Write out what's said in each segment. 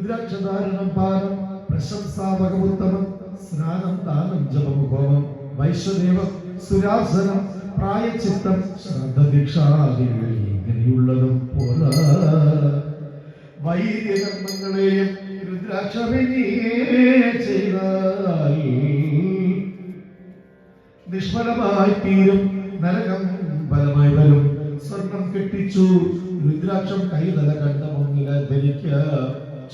രുദ്രാക്ഷധാരണം പാനം പ്രശംസാവകമുത്തമം സ്നാനം ദാനം ജപം ഹോമം വൈശ്വദേവം സുരാസനം പ്രായച്ചിത്തം ശ്രദ്ധദീക്ഷാദികൾ ഇങ്ങനെയുള്ളതും പോല വൈദ്യകർമ്മങ്ങളെയും രുദ്രാക്ഷവിനിയെ ചെയ്താൽ നിഷ്ഫലമായി തീരും, നരകം ഫലമായി വരും. സ്വർണം കെട്ടിച്ചു രുദ്രാക്ഷം കൈതല കണ്ട മുന്നിൽ ധരിക്കുക,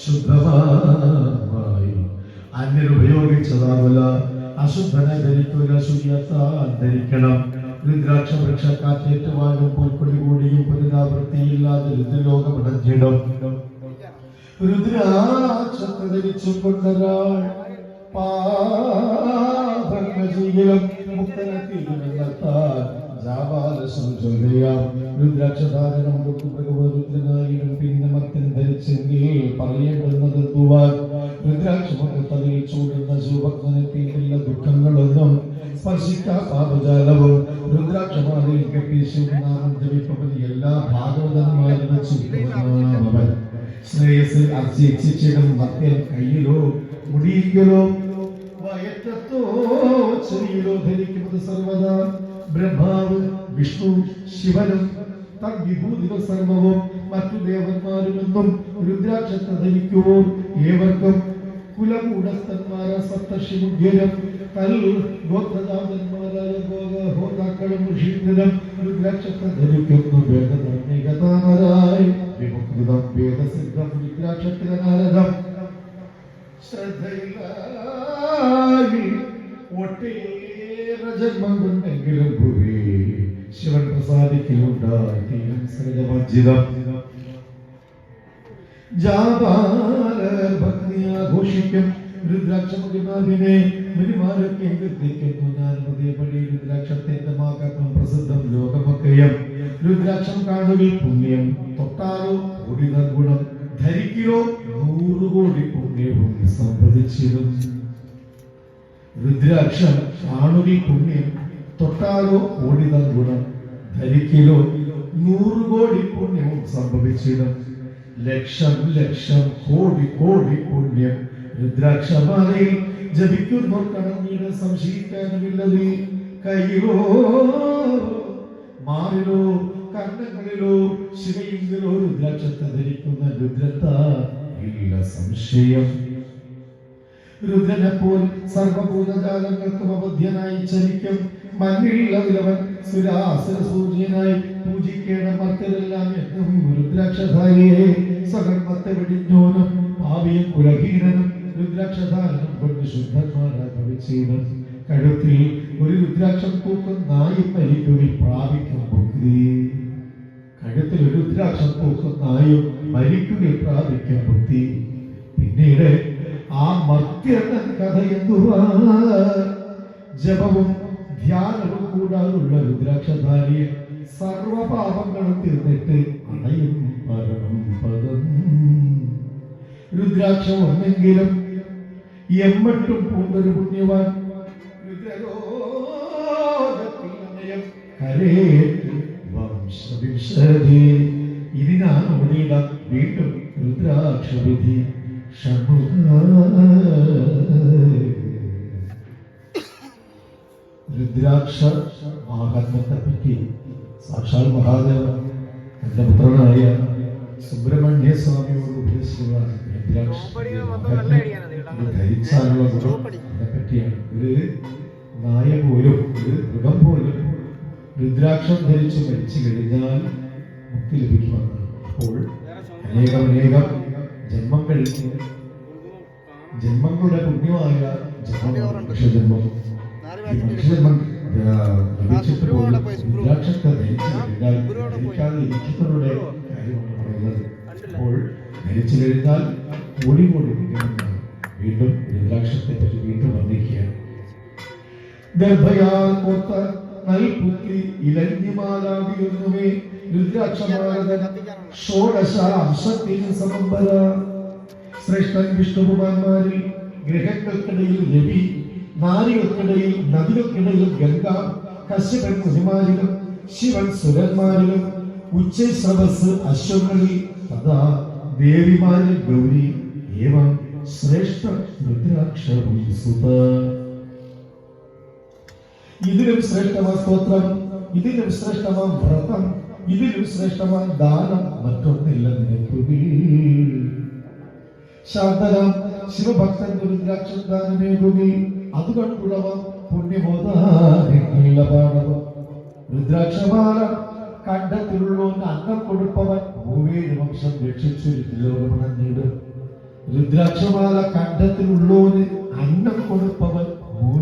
ശുദ്ധമായി അന്യരുപയോഗിച്ചതാവില്ല, അശുദ്ധനെ ധരിക്കുക, ശുചിയത്താൻ ധരിക്കണം. രുദ്രാക്ഷ വൃക്ഷക്കാറ്റേറ്റുവാനും പുൽക്കൊടി കൂടിയും പുനരാവൃത്തിയില്ലാതെ രുദ്രലോകമടഞ്ഞിടും. രുദ്രാക്ഷത്തെ ധരിച്ചു കൊണ്ടൊരാൾ പാപങ്ങളെങ്കിലും മുക്തനെത്തിയിരുന്നെത്താൻ രുദ്രാക്ഷധാരണം രുദ്രനായിരം പിന്നെ മത്തൻ ധരിച്ചെങ്കിൽ പറയേണ്ടുന്നത് തൂവാൻ രുദ്രാക്ഷമൊക്കെ തലയിൽ ചൂടുന്ന ശുഭക്തനെത്തിയിട്ടില്ല ദുഃഖങ്ങളൊന്നും സ്പർശിക്കാ പാപജാലവും രുദ്രാക്ഷമാലയിൽ കെട്ടി ശിവനാമം ജപിപ്പവൻ എല്ലാ ഭാഗവതന്മാരും അവൻ ശ്രേയസ് അർച്ചിച്ചിടും മത്തൻ കയ്യിലോ മുടിയിലോ വയറ്റത്തോ ചെറിയിലോ ധരിക്കുന്നത് സർവദാ ബ്രഹ്മാവ് വിഷ്ണു ശിവനും തദ്വിഭൂതികൾ സർവവും മറ്റു ദേവന്മാരുമെന്നും രുദ്രാക്ഷത്തെ ധരിക്കുവോ ഏവർക്കും കുലകൂടസ്ഥന്മാര സപ്തർഷിമുഖ്യരും ഗോത്രജാതന്മാരായ ഹോതാക്കളും ഋഷീന്ദ്രനും രുദ്രാക്ഷത്തെ ധരിക്കുന്നു. വേദധർമ്മികതാമരായി വിമുക്തിതം വേദസിദ്ധം രുദ്രാക്ഷത്തിനാരദം ശ്രദ്ധയിലായി ഒട്ടേറെ ജന്മം കൊണ്ടെങ്കിലും ഭൂമി ശിവൻ പ്രസാദിക്കുന്നുണ്ടായി തീരം സകലമർജിതം ഭക്തി ആഘോഷിക്കും രുദ്രാക്ഷമുഖിനാഥിനെ മുനിമാരൊക്കെ കീർത്തിക്കുന്നു. ഞാൻ ഹൃദയപടി രുദ്രാക്ഷത്തിന്റെ മാകം പ്രസിദ്ധം ലോകമൊക്കെയും രുദ്രാക്ഷം കാണുകിൽ പുണ്യം തൊട്ടാലോ കോടി ഗുണം ധരിക്കലോ 100 കോടി പുണ്യവും സംഭവിച്ചിരുന്നു. രുദ്രാക്ഷം കാണുകിൽ പുണ്യം തൊട്ടാലോ കോടി ഗുണം ധരിക്കലോ 100 കോടി പുണ്യവും സംഭവിച്ചിടും. ലക്ഷം ലക്ഷം കോടി കോടി പുണ്യം രുദ്രാക്ഷമാലയിൽ ജപിക്കുന്നോർ കണഞ്ഞിട്ട് സംശയിക്കാനുമില്ലത്. കയ്യിലോ മാറിലോ കർണങ്ങളിലോ ശിവയിങ്കിലോ രുദ്രാക്ഷത്തെ ധരിക്കുന്ന രുദ്രത്താ ഇല്ല സംശയം. രുദ്രനെപ്പോൾ സർവഭൂതജാലങ്ങൾക്കും അവധ്യനായി ചലിക്കും. മണ്ണിൽ അതിലവൻ സുരാസുര സൂര്യനായി പൂജിക്കേണ്ട മർത്തരെല്ലാം എന്നും രുദ്രാക്ഷധാരിയെ സകർമ്മത്തെ വെടിഞ്ഞോനും ഭാവിയും കുലഹീനനും രുദ്രാക്ഷധാരണം കൊണ്ട് ശുദ്ധന്മാരായി ഭവിച്ചിടും. കഴുത്തിൽ ഒരു രുദ്രാക്ഷം തൂക്കും നായി മരിക്കുവിൽ പ്രാപിക്കും മുക്തി. കഴുത്തിൽ ഒരു രുദ്രാക്ഷം തൂക്കും നായും മരിക്കുവിൽ പ്രാപിക്കും മുക്തി. പിന്നീട് ആ മർത്യന കഥ എന്തുവാ? ജപവും ധ്യാനവും കൂടാതുള്ള രുദ്രാക്ഷധാരിയെ സർവപാപങ്ങളും തീർന്നിട്ട് അണയും പരമം പദം. രുദ്രാക്ഷം ഒന്നെങ്കിലും എമ്മട്ടും പൂണ്ടൊരു പുണ്യവാൻ വംശവിംശതി. ഇതിനാണ് ഒന്നിട വീണ്ടും രുദ്രാക്ഷവിധി. രുദ്രാക്ഷ മാഹാത്മ്യത്തെ പറ്റി സാക്ഷാൽ മഹാദേവ എന്റെ പുത്രനായ സുബ്രഹ്മണ്യ സ്വാമിയോട് ഉപദേശിച്ചതാണ്. ധരിച്ചാലുള്ള ഗുണത്തെ പറ്റിയാണ്. ഒരു നായ പോലും ഒരു മൃഗം പോലും രുദ്രാക്ഷം ധരിച്ച് മരിച്ചു കഴിഞ്ഞാൽ മുക്തി ലഭിക്കുമെന്നാണ്. അപ്പോൾ അനേകം ജന്മം കഴിഞ്ഞ് ജന്മങ്ങളുടെ പുണ്യമായ മനുഷ്യജന്മം ലഭിച്ചിട്ട് പോലും രുദ്രാക്ഷത്തെ ധരിച്ചു കഴിഞ്ഞാൽ ധരിക്കാതെ ഇരിക്കുന്നവരുടെ കാര്യമാണ് പറയുന്നത്. അപ്പോൾ ധരിച്ചു കഴിഞ്ഞാൽ കോടി കോടി പുണ്യമെന്നാണ്. വീണ്ടും രുദ്രാക്ഷത്തെ പറ്റി വീണ്ടും വർണ്ണിക്കുകയാണ്. ഗർഭയാൽ കോർത്ത നൽപുത്രി ഇലഞ്ഞിമാലാവിയൊന്നുമേ രുദ്രാക്ഷമാലതൻ ഷോഡശ അംശത്തിൽ സമംബര. ശ്രേഷ്ഠൻ വിഷ്ണുകുമാരന്മാരിൽ ഗ്രഹങ്ങൾക്കിടയിൽ രവി, നാരികൾക്കിടയിൽ നദികൾക്കിടയിൽ ഗംഗ, കശ്യപൻ മുനിമാരിലും ശിവൻ സുരന്മാരിലും ഉച്ചശ്രവസ് അശ്വങ്ങളിൽ തഥാ ദേവിമാരിൽ ഗൗരി ഏവം ശ്രേഷ്ഠ രുദ്രാക്ഷവും സുത. ഇതിലും ശ്രേഷ്ഠമാ സ്തോത്രം, ഇതിലും ശ്രേഷ്ഠമാ വ്രതം, ഇതിലും ശ്രേഷ്ഠമാ ദാനം മറ്റൊന്നില്ല നിനക്കുകിൽ. ശാന്തനാം ശിവഭക്തൻ രുദ്രാക്ഷം ദാനമേകുകിൽ അതുകൊണ്ടുള്ളവം പുണ്യമോദാനില്ല പാടവം. രുദ്രാക്ഷമാല കണ്ടത്തിലുള്ളവന് അന്നം കൊടുപ്പവൻ 7 വംശം രക്ഷിച്ചു ലോകമണഞ്ഞിടും. രുദ്രാക്ഷമാല കണ്ടത്തിലുള്ളവന് അന്നം കൊടുപ്പവൻ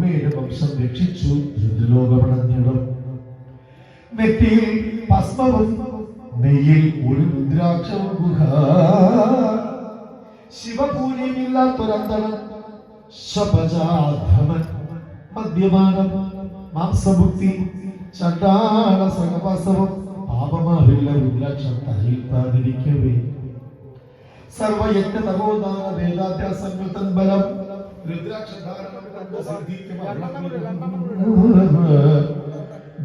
7 വംശം രക്ഷിച്ചു രുദ്രലോകമണഞ്ഞിടും. നെറ്റിയിൽ ഭസ്മവും നെയ്യിൽ ഒരു രുദ്രാക്ഷവും ഗുഹ. ശിവപൂര്യമില്ലാത്തൊരന്തരം ശപജാധമൻ മദ്യപാനം മാംസഭുക്തി ചണ്ടാള സഹവാസവും പാപമാവില്ല രുദ്രാക്ഷം തലയിൽത്താതിരിക്കവേ. സർവയജ്ഞ തപോദാന വേദാഭ്യാസങ്ങൾ തൻ ബലം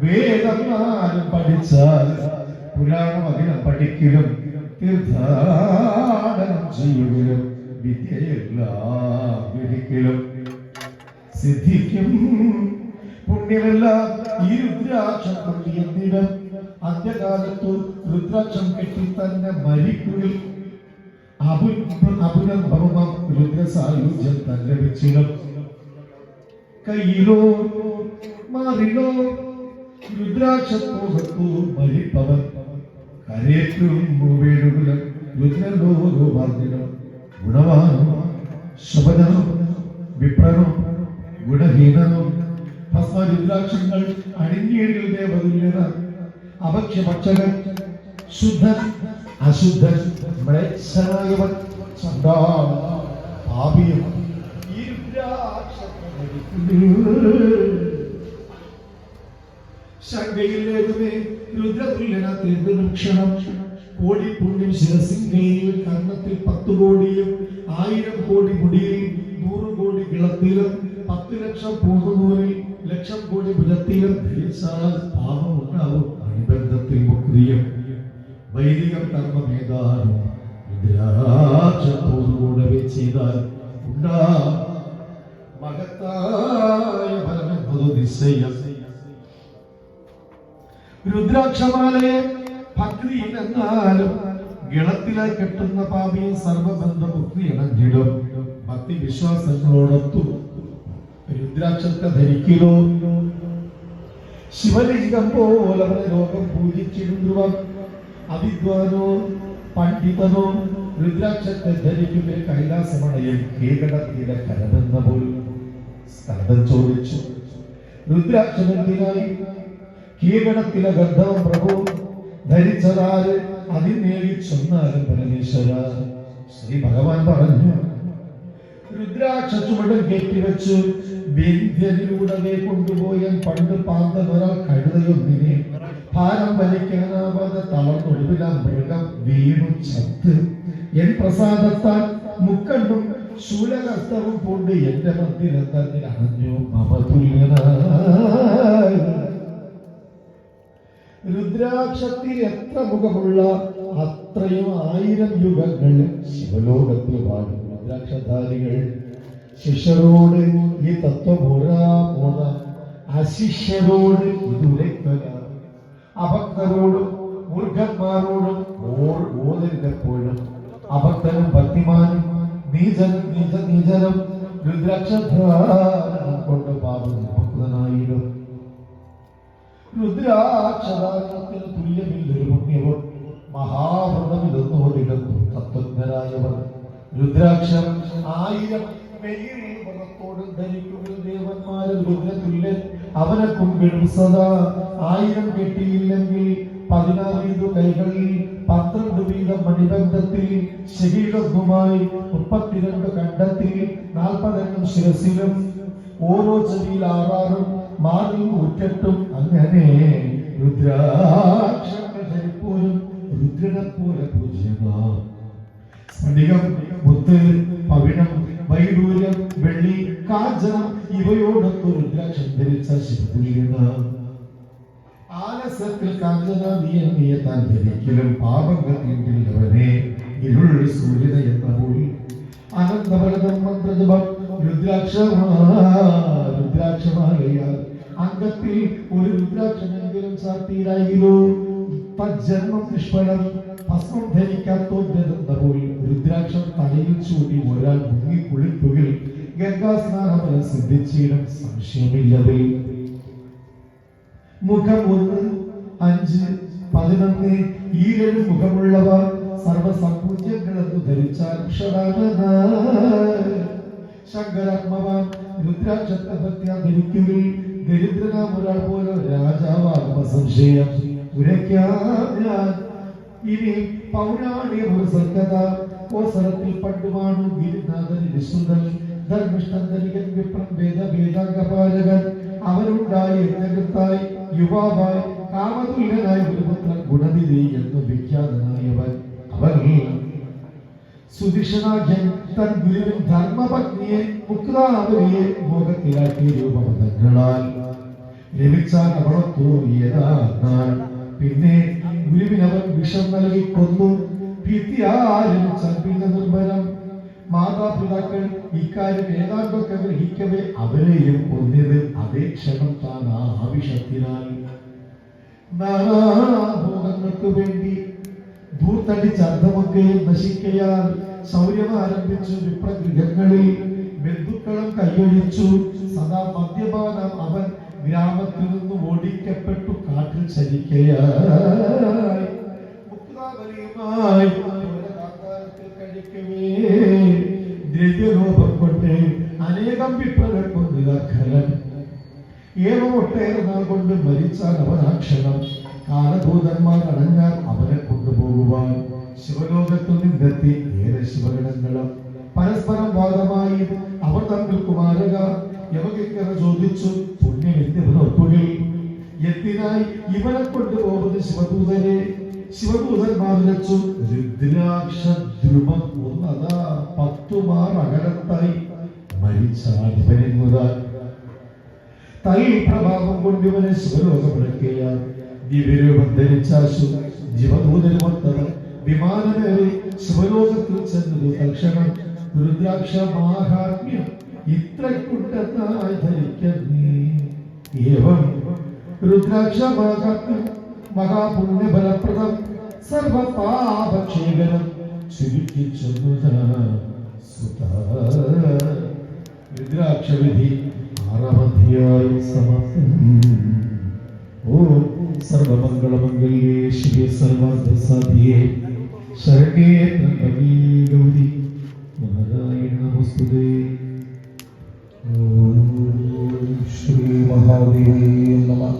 വേദമാരും പഠിച്ചാൽ പുരാണം അഖിലം പഠിക്കലും തീർത്ഥാടനം ചെയ്യുകയും വിദ്യയെല്ലാം വിധിക്കലും സിദ്ധിക്കും. പുണ്യമെല്ലാം ഈ രുദ്രാക്ഷം കൊണ്ടിടും. അന്ത്യകാലത്തു രുദ്രാക്ഷം കെട്ടി തന്നെ മരിക്കുകയും അപുനർഭവം രുദ്രസായുജ്യം തന്നെ വെച്ചിടും. കയ്യിലോ മാറിലോ രുദ്രാക്ഷത്തോകത്തു മരിപ്പവൻ കരയേറ്റും വീടുകളും രുദ്രലോകോ വർദ്ധിനം. ഗുണവാനും ശുഭനും വിപ്രനും ഗുണഹീനനും ഭസ്മരുദ്രാക്ഷങ്ങൾ അണിഞ്ഞേടിൽ ദേവതുല്യത. അഭക്ഷ്യഭക്ഷകൻ ശുദ്ധൻ അശുദ്ധൻ മ്ലേച്ഛനായവൻ പാപിയും ഈ ശങ്കയിലേതുമേ രുദ്രതുല്യന തീർന്നക്ഷണം. കോടി പുണ്യം ശിരസിംഗയിൽ കർണത്തിൽ 10 കോടിയും 1000 കോടി മുടിയിൽ 100 കോടി കിളത്തിലും 10 ലക്ഷം പൂർണ്ണനൂറിൽ ലക്ഷം കോടി ഭുജത്തിലും ധരിച്ചാൽ പാപം ഉണ്ടാവും. അനുബന്ധത്തിൽ മുക്തിയും വൈദികം കർമ്മമേതാനും രുദ്രാക്ഷത്തോടുകൂടെ ചെയ്താൽ ഉണ്ടാ മഹത്തായ ഫലമെന്നത് നിശ്ചയം. രുദ്രാക്ഷമാലയെ ഭക്തിയിലെന്നാലും ഗളത്തിലെ കെട്ടുന്ന പാപിയെ സർവബന്ധമുക്തി ഇണഞ്ഞിടും. ഭക്തി വിശ്വാസങ്ങളോടൊത്തു രുദ്രാക്ഷത്തെ ധരിക്കലോ. ശിവലിംഗം പോലെ ലോകം പൂജിച്ചിടുവാൻ അവിദ്വാനോ പണ്ഡിതനോ രുദ്രാക്ഷത്തെ ധരിക്കുമ്പോൾ കൈലാസമണയിൽ കീകടത്തിലെ കരമെന്ന പോലും സ്കന്ദൻ ചോദിച്ചു. രുദ്രാക്ഷമെന്തിനായി? കീകടത്തിലെ ഗന്ധം പ്രഭു ധരിച്ചതാര്? അതിനേവി ചൊന്നാലും പരമേശ്വര. ശ്രീ ഭഗവാൻ പറഞ്ഞു, രുദ്രാക്ഷ ചുമടും കെട്ടിവെച്ച് വിന്ധ്യനിലൂടെ കൊണ്ടുപോയ പണ്ട് പാന്തൻ ഒരാൾ കഴുതയൊന്നിനെ ഭാരം വലിക്കാനാവാതെ തളർന്നൊടുവില മൃഗം വീണു ചത്ത്. എൻ പ്രസാദത്താൽ മുക്കണ്ടും ശൂലഹസ്തവും കൊണ്ട് എന്റെ മന്ദിരത്തിൽ അണഞ്ഞു മമതുല്യനായി. രുദ്രാക്ഷത്തിൽ എത്ര മുഖമുള്ള അത്രയും 1000 യുഗങ്ങൾ ശിവലോകത്തിൽ വാഴും രുദ്രാക്ഷധാരികൾ. ശിഷ്യരോട് ഈ തത്വബോധ, അശിഷ്യരോട് ഇതുരക്കല, അഭക്തരോടും മൂർഖന്മാരോടും ഓതരുതെപ്പോഴും. അഭക്തനും ഭക്തിമാനും നീചനും നീചനും രുദ്രാക്ഷധാരണം കൊണ്ട് പാപവിമുക്തനായിടും. രുദ്രാക്ഷധാരണത്തിന് തുല്യമില്ലൊരു പുണ്യവും മഹാവ്രതമിതൊന്നോടിടുന്നു തത്വജ്ഞരായവർ. രുദ്രാക്ഷം 1000 വ്രതത്തോട് ധരിക്കുന്ന ദേവന്മാരിൽ രുദ്രതുല്യൻ അവനെ കുമ്പിടും സദാ. 1000 കെട്ടിയില്ലെങ്കിൽ 16 കൈകളിൽ 12 വീതം മണിബന്ധത്തിൽ ശരീരവുമായി 32 കണ്ടത്തിൽ 40 ശിരസിലും ഓരോ ചെവിയിൽ 6 മാറിൽ 108. അങ്ങനെ രുദ്രാക്ഷങ്ങൾ ധരിപ്പോലും രുദ്രനെ പോലെ പൂജ്യമാണ്. സ്ഫടികം, മുത്ത്, പവിഴം, വൈഡൂര്യം, വെള്ളി, കാഞ്ചനം ഇവയോടൊക്കെ രുദ്രാക്ഷം ധരിച്ച ശിവതുല്യന. ആലസ്യത്തിൽ കാഞ്ചന നീയെ താൻ ധരിക്കലും പാപങ്ങൾ തീണ്ടില്ലവനെ ഇരുൾ സൂര്യന എന്ന പോൽ രുദ്രാക്ഷമാലയാൽ അംഗത്തിൽ ഒരു രുദ്രാക്ഷമെങ്കിലും ചാർത്തിയിലായിരുന്നു. തജ്ജന്മം നിഷ്ഫലം, ഭസ്മം ധരിക്കാത്തോണ്ടെന്നപ്പോൾ രുദ്രാക്ഷം തലയിൽ ചൂടി ഒരാൾ മുങ്ങി കുളിക്കുകയിൽ ഗംഗാസ്നാനം സിദ്ധിച്ചിടം സംശയമില്ലത്. മുഖം 1, 5, 11 ഈ 7 മുഖമുള്ളവ സർവസംപൂജ്യങ്ങളെന്ന് ധരിച്ചാൽ ശങ്കരാത്മവാൻ രുദ്രാക്ഷത്തെ പറ്റി ധരിക്കുകയിൽ ദരിദ്രനാം ഒരാൾ പോലെ രാജാവാകുന്ന സംശയം ഉരയ്ക്കാൻ. ഇനി പൗരാണിക ഒരു സത്യത കോസരത്തിൽ പണ്ടുമാണു ഗിരിനാഥൻ വിശുദ്ധൻ ധർമ്മിഷ്ഠൻ ധനികൻ വിപ്രം വേദാംഗപാലകൻ. അവനുണ്ടായി യജ്ഞകർത്തായി യുവാവായി കാമതുല്യനായ ഒരു പുത്രൻ ഗുണനിധി എന്ന് വിഖ്യാതനായവൻ. അവൻ സുധിഷണാഖ്യൻ തൻ ഗുരുവിൻ ധർമ്മപത്നിയെ മുക്താവലിയെ മോഹത്തിലാക്കിയ രൂപപദങ്ങളാൽ ലഭിച്ചാൽ അവളത്തു ഏതാൽ പിന്നെ ഗുരുവിനവൻ വിഷം നൽകി കൊന്നു. ഭീതിയാലഭിച്ചാൽ പിന്നെ നിർഭരം. മാതാപിതാക്കൾ ഇക്കാര്യം ഏതാണ്ടൊക്കെ ഗ്രഹിക്കവേ അവരെയും കൊന്നത് അതേ ക്ഷണം താൻ ആ ആവിഷത്തിനാൽ. നാനാഭോഗങ്ങൾക്ക് വേണ്ടി ധൂർത്തടിച്ച അർത്ഥമൊക്കെ നശിക്കയാൽ ശൗര്യം ആരംഭിച്ചു. വിപ്രഗൃഹങ്ങളിൽ ബന്ധുക്കളും കൈയൊഴിച്ചു. സദാ മദ്യപാനം അവൻ ഗ്രാമത്തിൽ നിന്ന് ഓടിക്കപ്പെട്ടു കാട്ടിൽ ചരിക്കയായി. മുക്താവലിയുമായി കഴിക്കവേ ദ്രവ്യലോഭം കൊണ്ട് അനേകം വിപ്രകൾ കൊണ്ടിതാഖലൻ. ഏവൊട്ടേറെ നാൾ കൊണ്ട് മരിച്ചാൽ അവനാക്ഷണം. കാലഭൂതന്മാർ അടഞ്ഞാൽ അവനെ കൊണ്ടുപോകുവാൻ ശിവലോകത്തിൽ നിന്നെത്തി ഏറെ ശിവഗണങ്ങളും പരസ്പരം വാദമായി. അവർ തമ്മിൽ കുമാരക യമകിങ്കര ചോദിച്ചു, പുണ്യം എന്തിവനൊട്ടുകയിൽ എന്തിനായി ഇവനെ കൊണ്ടുപോകുന്നത് ശിവദൂതരെ? ശിവദൂതന്മാർ വെച്ചു രുദ്രാക്ഷദ്രുമം ഒന്നതാ 10 മാർ അകലത്തായി മരിച്ചാൽ ഇവനെങ്ങുതാൻ. തൈ പ്രഭാവം കൊണ്ട് ഇവനെ ശിവലോകമിടക്കുകയാൽ ദിവ്യരൂപം ധരിച്ചാശു ജീവദൂതനുമൊത്തവൻ വിമാനമേറി ശിവലോകത്തിൽ ചെന്നത് തക്ഷണം. രുദ്രാക്ഷ മാഹാത്മ്യം ഇത്രക്കുണ്ടെന്നായി ധരിക്കുന്നേ. ഏവം രുദ്രാക്ഷ മാഹാത്മ്യം മഹാപുണ്യഫലപ്രദം സർവപാപക്ഷേകരം ചുരുക്കി രുദ്രാക്ഷവിധി 6-ാം അധ്യായം സമാപ്തം. ഓം സർവമംഗളമംഗല്യേ ശിവേ സർവാർത്ഥസാധികേ ശരണ്യേ ത്രയംബകേ ഗൗരി നാരായണ നമസ്തുതേ. ഓം ശ്രീ മഹാദേവേ നമഃ.